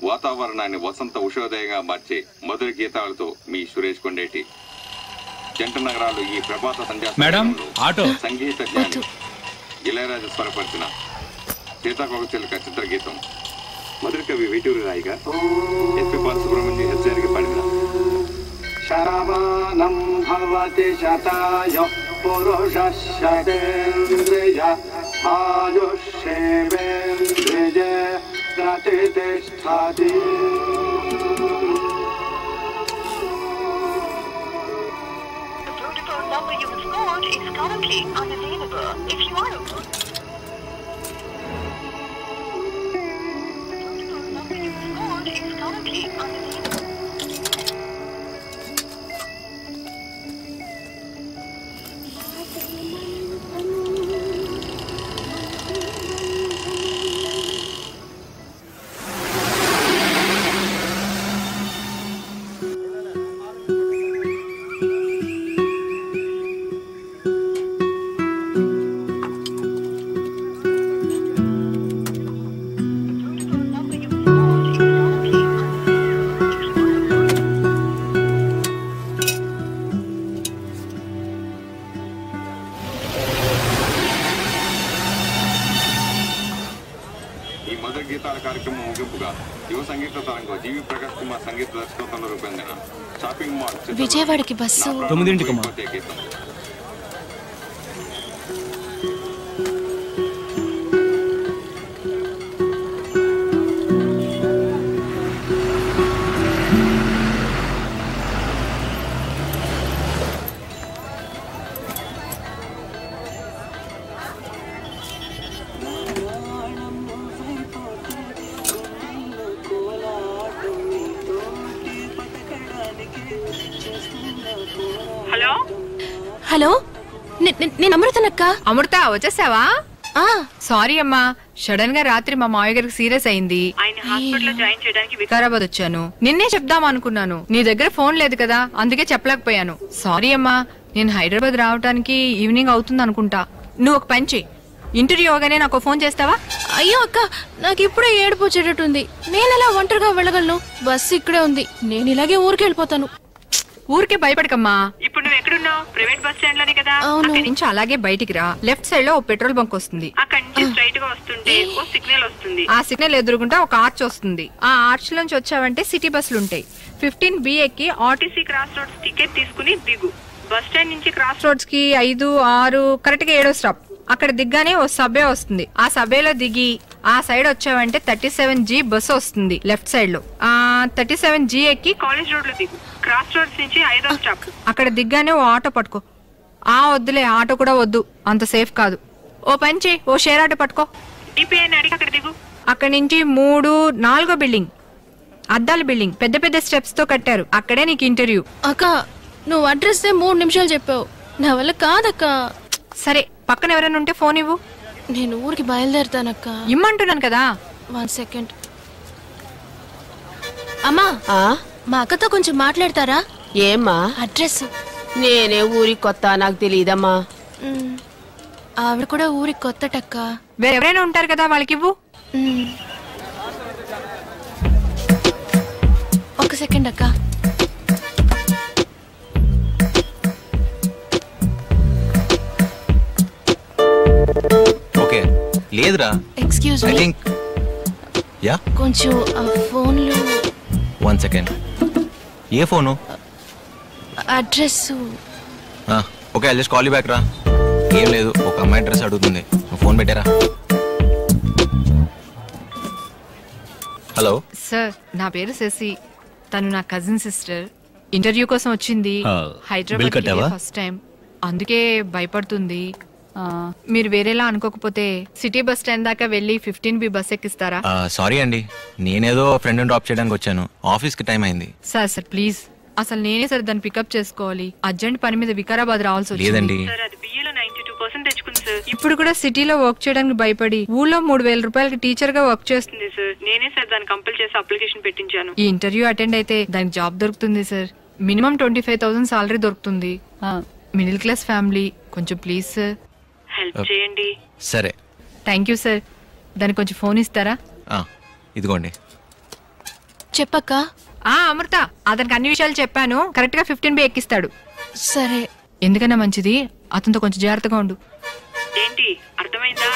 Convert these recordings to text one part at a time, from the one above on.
వాతావరణాన్ని వసంత ఉషోదయంగా మార్చే మధుర గీతాలతో మీ సురేష్ కొండేటి. జంట నగరాలు ఈ ప్రభాత సంధ్యా సంగీత జ్ఞాని ఇళయరాజా స్వరపరిచిన సీతాకోకచిలుక చిత్ర గీతం మధుర కవి వేటూరి రాయిగా ఎస్పి బాలసుబ్రహ్మణ్యం హెచ్చరిక పాడిన శరవాణం భవతి శతాయ పురుషశతేంద్రియ ఆయుష్యేవేంద్రియ ప్రతిష్ఠతి. number you have called is currently unavailable. If you are number you have called is currently unavailable. విజయవాడకి బస్సు 9ంటికి. హలో, నేను అమృతనక్క. అమృత వచ్చేసావా? సారీ అమ్మా, సడన్ గా రాత్రి మా మావయ్య గారికి సీరియస్ అయింది. ఆయన హాస్పిటల్ లో జాయిన్ చేయడానికి వికారాబాద్ వచ్చాను. నిన్నే చెప్దాం అనుకున్నాను, నీ దగ్గర ఫోన్ లేదు కదా, అందుకే చెప్పలేకపోయాను. సారీ అమ్మా, నేను హైదరాబాద్ రావడానికి ఈవినింగ్ అవుతుంది అనుకుంటా. నువ్వు ఒక పని చెయ్యి, ఇంటర్వ్యూ అవగానే నాకు ఫోన్ చేస్తావా? అయ్యో అక్క, నాకు ఇప్పుడే ఏడుపు వచ్చేటట్టుంది. నేను ఎలా ఒంటరిగా వెళ్ళగలను? బస్సు ఇక్కడే ఉంది, నేను ఇలాగే ఊరికి వెళ్ళిపోతాను. ఊరికే భయపడకమ్మా. ఇప్పుడు నువ్వు ఎక్కడున్నావు? ప్రైవేట్ బస్ స్టాండ్ లోనే కదా. అక్కడి నుంచి అలాగే బయటికి రా, లెఫ్ట్ సైడ్ లో ఒక పెట్రోల్ బంక్ వస్తుంది. అక్కడి నుంచి స్ట్రైట్ గా వస్తుంటే ఓ సిగ్నల్ వస్తుంది. ఆ సిగ్నల్ ఎదురుగుంటా ఒక ఆర్చ్ వస్తుంది. ఆ ఆర్చ్ నుంచి వచ్చావంటే సిటీ బస్సులు ఉంటాయి. 15B ఎక్కి ఆర్టీసీ క్రాస్ రోడ్స్ టికెట్ తీసుకుని దిగు. బస్ స్టాండ్ నుంచి క్రాస్ రోడ్స్ కి 5, 6 కరెక్ట్ గా 7వ స్టాప్. అక్కడ దిగ్గానే ఓ సబ్వే వస్తుంది. ఆ సబ్వేలో దిగి ఆ సైడ్ వచ్చావంటే 37G బస్సు వస్తుంది లెఫ్ట్ సైడ్ లో. 37G ఎక్కి కాలేజ్ రోడ్ లో దిగు. క్రాస్ రోడ్స్ నుంచి 5వ స్టాప్. అక్కడ దిగ్గానే ఓ ఆటో పట్టుకో. వద్దులే, ఆటో కూడా వద్దు, అంత సేఫ్ కాదు. ఓ పని చేయి, ఓ షేర్ ఆటో పట్టుకో. డిపిఐని అడిగి అక్కడ దిగు. అక్కడి నుంచి 3, 4వ బిల్డింగ్, అద్దాల బిల్డింగ్, పెద్ద పెద్ద స్టెప్స్ తో కట్టారు. అక్కడే నీకు ఇంటర్వ్యూ. అక్క, నువ్వు అడ్రస్ 3 నిమిషాలు చెప్పావు, నా వల్ల కాదక్క. సరే, పక్కన ఎవరైనా ఉంటే ఫోన్ ఇవ్వు. నేను ఊరికి బయలుదేరుతానక్క. ఇమ్మంటున్నాను కదా. 1 సెకండ్. అమ్మా, మా అక్కతో కొంచెం మాట్లాడతారా? ఏమ్మా? అడ్రస్. నేనే ఊరికి కొత్త, నాకు తెలియదమ్మా. ఆవిడ కూడా ఊరికి కొత్తటక్క. వేరెవరైనా ఉంటారు కదా, వాళ్ళకి ఇవ్వు. 1 సెకండ్ అక్క. ఓకే, లేదురా. ఎక్స్క్యూజ్ మీ, యా కొంచెం ఆ ఫోన్ లో. 1 second. A phone? Address. Okay, I just call you back రా. ఏం లేదు, ఒక అమ్మాయి అడ్రస్ అడుగుతుంది, నువ్వు ఫోన్ పెట్టారా? హలో సార్, నా పేరు శశి, తను నా కజిన్ సిస్టర్. ఇంటర్వ్యూ కోసం వచ్చింది. హైదరాబాద్ ఫస్ట్ టైం, అందుకే భయపడుతుంది. మీరు వేరేలా అనుకోకపోతే సిటీ బస్ స్టాండ్ దాకా వెళ్ళి 15B బస్ ఎక్కిస్తారా? సారీ అండి, నేనేదో ఫ్రెండ్ డ్రాప్ చేయడానికి వచ్చాను, ఆఫీస్ కి టైం అయింది. సార్ ప్లీజ్, అసలు నేనే సార్ దాన్ని పికప్ చేసుకోవాలి. అర్జెంట్ పని మీద వికారాబాద్ రావాల్సి వచ్చింది. లేదండి, ఇప్పుడు కూడా సిటీలో వర్క్ చేయడానికి భయపడి ఊళ్ళో 3000 రూపాయలకి టీచర్ గా వర్క్ చేస్తుంది సార్. నేనే సార్ దాన్ని కంపల్ చేసి అప్లికేషన్ పెట్టించాను. ఈ ఇంటర్వ్యూ అటెండ్ అయితే దానికి జాబ్ దొరుకుతుంది సార్. మినిమం 25,000 సాలరీ దొరుకుతుంది. మిడిల్ క్లాస్ ఫ్యామిలీ, కొంచెం ప్లీజ్ సార్ హెల్ప్ చేయండి. సరే, థ్యాంక్ యూ సార్. దానికి కొంచెం ఫోన్ ఇస్తారా? ఇదిగోండి. చెప్పక్క. అమృత, అతనికి అన్ని విషయాలు చెప్పాను. కరెక్ట్ గా 15B ఎక్కిస్తాడు. సరే. ఎందుకన్నా మంచిది, అతనితో కొంచెం జాగ్రత్తగా ఉండు. ఏంటి అర్థమైందా?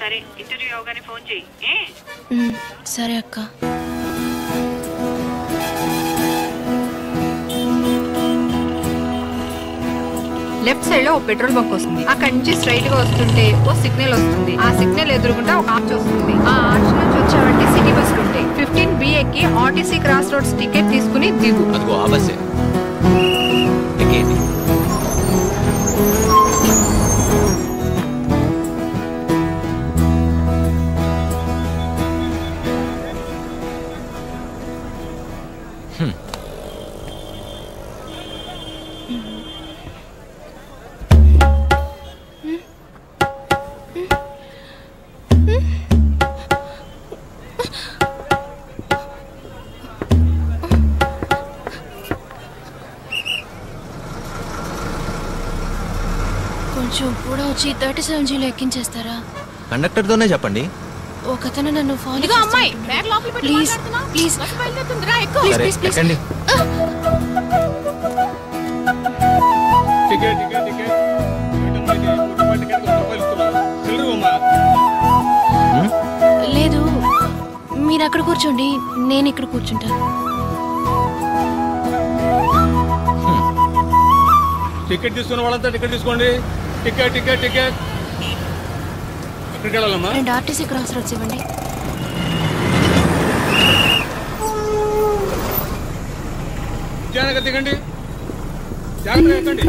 సరే, ఇంటర్వ్యూ అవగానే ఫోన్ చెయ్యి. సరే అక్క. లెఫ్ట్ సైడ్ లో ఒక పెట్రోల్ బంక్ వస్తుంది. అక్కడి నుంచి స్ట్రైట్ గా వస్తుంటే ఓ సిగ్నల్ వస్తుంది. ఆ సిగ్నల్ ఎదురుకుంటా ఒక ఆర్చ్ వస్తుంది. ఆ ఆర్చ్ నుంచి వచ్చావంటే సిటీ బస్సులు ఉంటాయి. 15B ఎక్కి ఆర్టీసీ క్రాస్ రోడ్స్ టికెట్ తీసుకుని దిగు. అదిగో ఆ బస్సే. ఎక్కేయండి. కొంచెం కూడా వచ్చి 37Gలో ఎక్కించేస్తారా? కండక్టర్ తోనే చెప్పండి. ఒకతను నన్ను follow please please please please ఎక్కండి. లేదు, మీరు అక్కడ కూర్చోండి, నేను ఇక్కడ కూర్చుంటాను. టికెట్ తీసుకున్న వాళ్ళంతా టికెట్ తీసుకోండి. Ticket ticket ticket. ఎక్కడికి వెళ్ళాలమ్మా? 2 ఆర్టీసీ క్రాస్ రోడ్స్ ఇవ్వండి. జాగ్రత్తగా దిగండి, జాగ్రత్తగా ఎక్కండి.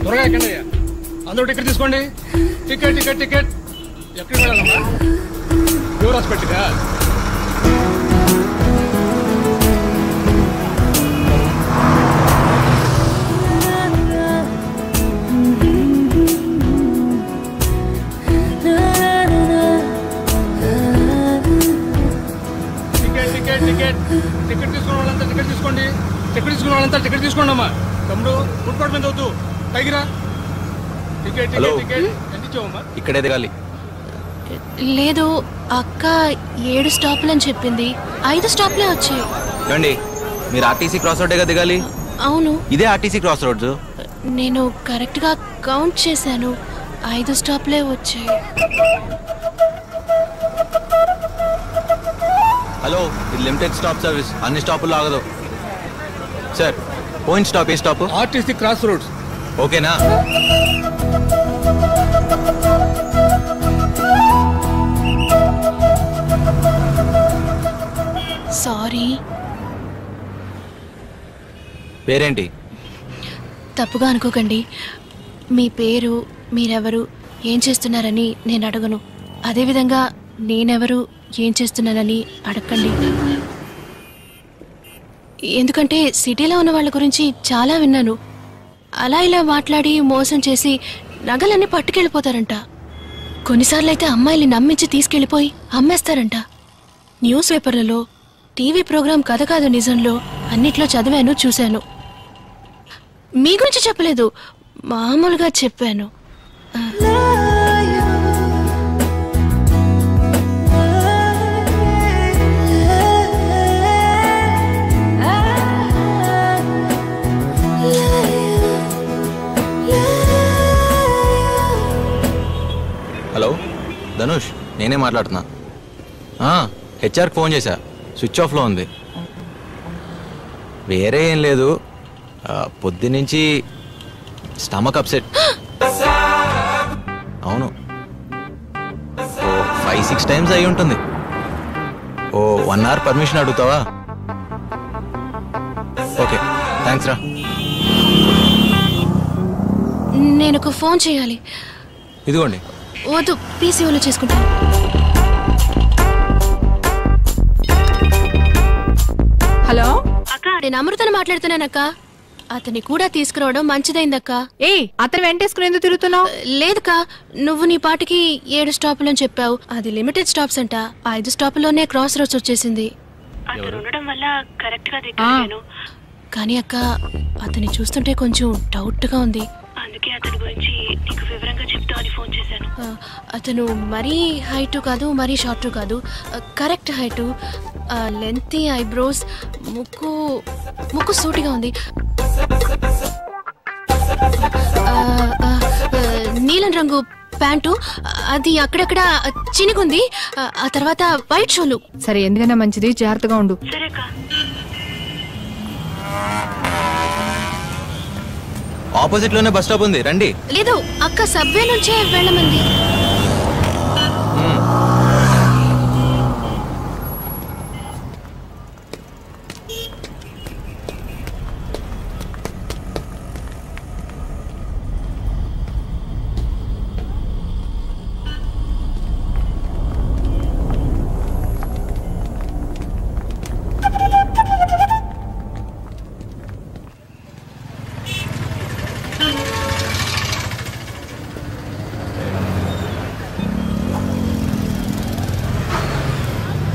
త్వరగా ఎక్కండి అయ్యా. అందరూ టికెట్ తీసుకోండి. Ticket ticket ticket. ఎక్కడికి వెళ్ళాలమ్మా? యువర్ హాస్పిటల్గా? టికెట్ తీసుకున్న వాళ్ళంతా టికెట్ తీసుకోండి. టికెట్ తీసుకున్న వాళ్ళంతా టికెట్ తీసుకోండి అమ్మా. తమ్ముడు ఫుడ్ కోర్ట్ మీద వద్దు, పైకి రా. Ticket ticket ticket. ఎంత ఇచ్చావమ్మా? ఇక్కడే దిగాలి. లేదు, అక్క 7 స్టాప్లు అని చెప్పింది. 5 స్టాప్లే వచ్చాయి. చూడండి, మీరు ఆర్టీసీ క్రాస్ రోడ్గా దిగాలి. అవును, ఇదే ఆర్టీసీ క్రాస్ రోడ్స్. నేను కరెక్ట్ గా కౌంట్ చేశాను. 5 స్టాప్లే వచ్చాయి. హలో, ఇది లిమిటెడ్ స్టాప్ సర్వీస్, అన్ని స్టాపులు ఆగదు. సార్, పోయిన స్టాప్ ఏ స్టాప్? RTC cross roads. ఓకేనా? సారీ. పేరేంటి? తప్పుగా అనుకోకండి. మీ పేరు, మీరెవరు, ఏం చేస్తున్నారని నేను అడగను. అదేవిధంగా నేనెవరు, ఏం చేస్తున్నానని అడగండి. ఎందుకంటే సిటీలో ఉన్న వాళ్ళ గురించి చాలా విన్నాను. అలా ఇలా మాట్లాడి మోసం చేసి నగలన్నీ పట్టుకెళ్ళిపోతారంట. కొన్నిసార్లు అయితే అమ్మాయిల్ని నమ్మించి తీసుకెళ్ళిపోయి అమ్మేస్తారంట. న్యూస్ పేపర్లలో, టీవీ ప్రోగ్రాం కథ కాదు నిజంలో అన్నిట్లో చదివాను, చూశాను. మీ గురించి చెప్పలేదు, మామూలుగా చెప్పాను. హలో ధనుష్, నేనే మాట్లాడుతున్నా. హెచ్ఆర్కి ఫోన్ చేశా, స్విచ్ ఆఫ్లో ఉంది. వేరే ఏం లేదు, పొద్దునుంచి స్టమక్ అప్సెట్. అవును, 5-6 టైమ్స్ అయి ఉంటుంది. 1 అవర్ పర్మిషన్ అడుగుతావా? ఓకే, థ్యాంక్స్ రా. నేను ఒక ఫోన్ చేయాలి. ఇదిగోండి. వద్దు, పీసీఓలో చేసుకుంటాను. హలో అక్క, నేను అమృతను మాట్లాడుతున్నానక్క. అతన్ని కూడా తీసుకురావడం మంచిదైందక్క. అతను వెంటేసుకుని ఎందుకు తిరుగుతున్నావు? లేదుకా, నువ్వు నీ పాటికి 7 స్టాపులు అని చెప్పావు. అది లిమిటెడ్ స్టాప్స్ అంట. 5 స్టాపుల్లోనే క్రాస్ రోడ్స్ వచ్చేసింది. కానీ అక్క, అతన్ని చూస్తుంటే కొంచెం డౌట్ గా ఉంది. అందుకే అతని గురించి నీకు వివరంగా చెప్తామని ఫోన్ చేశాను. అతను మరీ హైట్ కాదు, మరీ షార్ట్ కాదు, కరెక్ట్ హైట్, లెంతీ ఐబ్రోస్, ముక్కు సూటిగా ఉంది, నీలం రంగు ప్యాంటు, అది అక్కడక్కడ చినిగుంది, ఆ తర్వాత వైట్ షూలు. సరే, ఎందుకైనా మంచిది, జాగ్రత్తగా ఉండు. ఆపోజిట్ లోనే బస్ స్టాప్ ఉంది, రండి. లేదు, అక్క సబ్వే నుంచే వెళ్ళమంది.